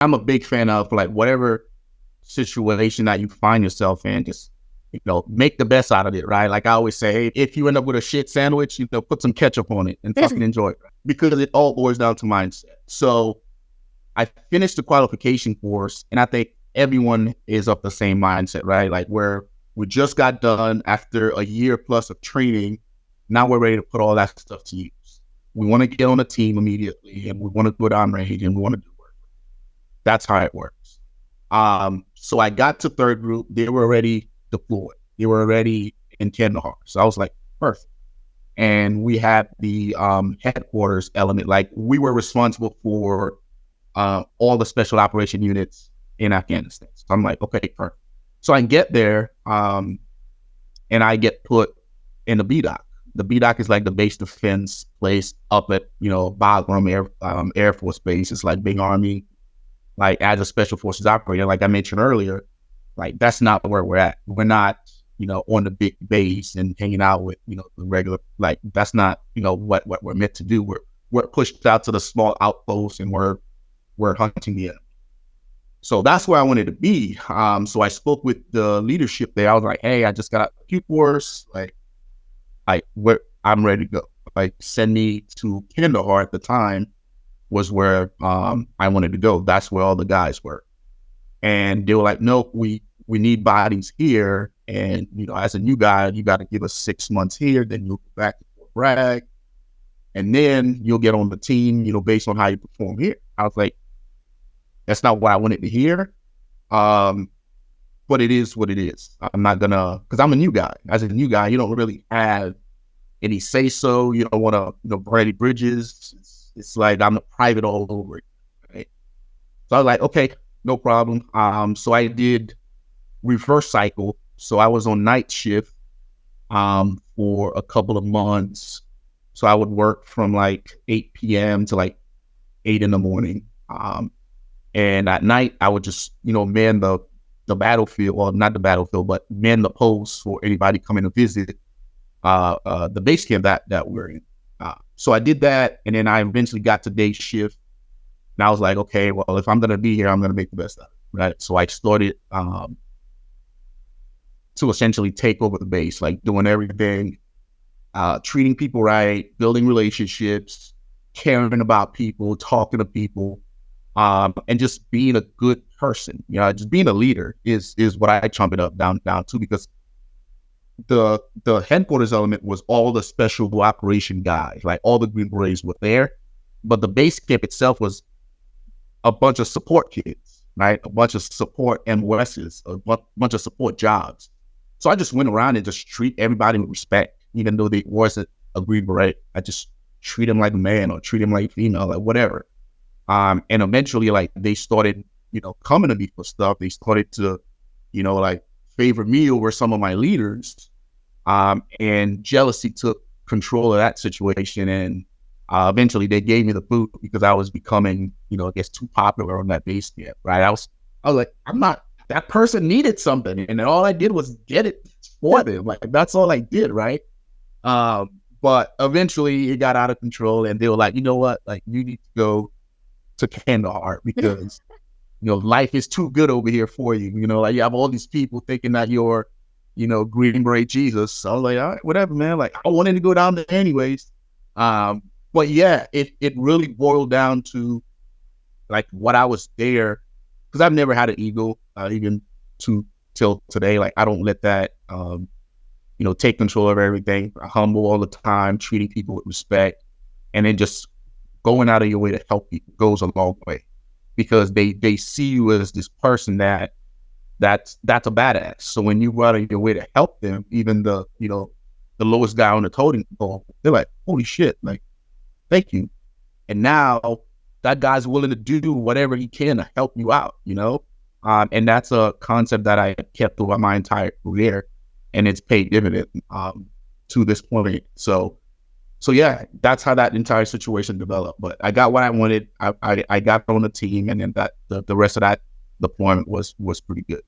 I'm a big fan of like whatever situation that you find yourself in, just make the best out of it, right? Like I always say, hey, if you end up with a shit sandwich, put some ketchup on it and fucking enjoy it, right? Because it all boils down to mindset. So I finished the qualification course, and I think everyone is of the same mindset, right? Like we just got done after a year plus of training. Now we're ready to put all that stuff to use. We want to get on a team immediately, and we want to go down range, and we want to do work. That's how it works. So I got to third group. They were already deployed. They were already in Kandahar. So I was like, perfect. And we had the headquarters element. Like we were responsible for all the special operation units in Afghanistan. So I'm like, okay, perfect. So I get there and I get put in the BDOC. The BDOC is like the base defense place up at, Bagram Air Force Base. It's like big Army, like as a special forces operator, like I mentioned earlier, like that's not where we're at. We're not, on the big base and hanging out with, the regular, like that's not, what we're meant to do. We're pushed out to the small outposts and we're hunting the enemy. So that's where I wanted to be. So I spoke with the leadership there. I was like, hey, I just got a few course, I'm ready to go. Like send me to Kandahar at the time was where I wanted to go. That's where all the guys were. And they were like, no, we need bodies here. And, as a new guy, you got to give us 6 months here. Then you'll go back to Fort Bragg. And then you'll get on the team, based on how you perform here. I was like, that's not what I wanted to hear. But it is what it is. I'm not going to, because I'm a new guy. As a new guy, you don't really have any say-so. You don't want to, burn any bridges. It's like I'm a private all over it, right? So I was like, okay, no problem. So I did reverse cycle. So I was on night shift for a couple of months. So I would work from like 8 p.m. to like 8 in the morning. And at night, I would just, man the battlefield, well, not the battlefield, but man the post for anybody coming to visit the base camp that we're in. So I did that, and then I eventually got to day shift. And I was like, okay, well, if I'm going to be here, I'm going to make the best of it, right? So I started to essentially take over the base, like doing everything, treating people right, building relationships, caring about people, talking to people, and just being a good person. Just being a leader is what I chump it up down to, because the headquarters element was all the special operation guys, like all the Green Berets were there, but the base camp itself was a bunch of support kids, right? A bunch of support MOSs, a bunch of support jobs. So I just went around and just treat everybody with respect, even though they wasn't a Green Beret. I just treat them like a man or treat them like a female, like whatever. And eventually, like they started, coming to me for stuff. They started to, like favor me over some of my leaders. And jealousy took control of that situation. And eventually they gave me the boot because I was becoming, I guess too popular on that base camp, right? I was like, that person needed something. And then all I did was get it for them. Like, that's all I did, right? But eventually it got out of control, and they were like, you know what? Like, you need to go to Kandahar because, life is too good over here for you. Like you have all these people thinking that you're, Green Beret Jesus. So I was like, all right, whatever, man. Like I wanted to go down there anyways. But yeah, it really boiled down to like what I was there, because I've never had an ego, even till today. Like I don't let that, take control of everything. I'm humble all the time, treating people with respect, and then just going out of your way to help people goes a long way, because they see you as this person that's a badass. So when you go out of your way to help them, even the lowest guy on the totem pole, they're like, holy shit, like, thank you. And now that guy's willing to do whatever he can to help you out, and that's a concept that I kept throughout my entire career, and it's paid dividend to this point. So yeah, that's how that entire situation developed. But I got what I wanted. I got on the team, and then the rest of that deployment was pretty good.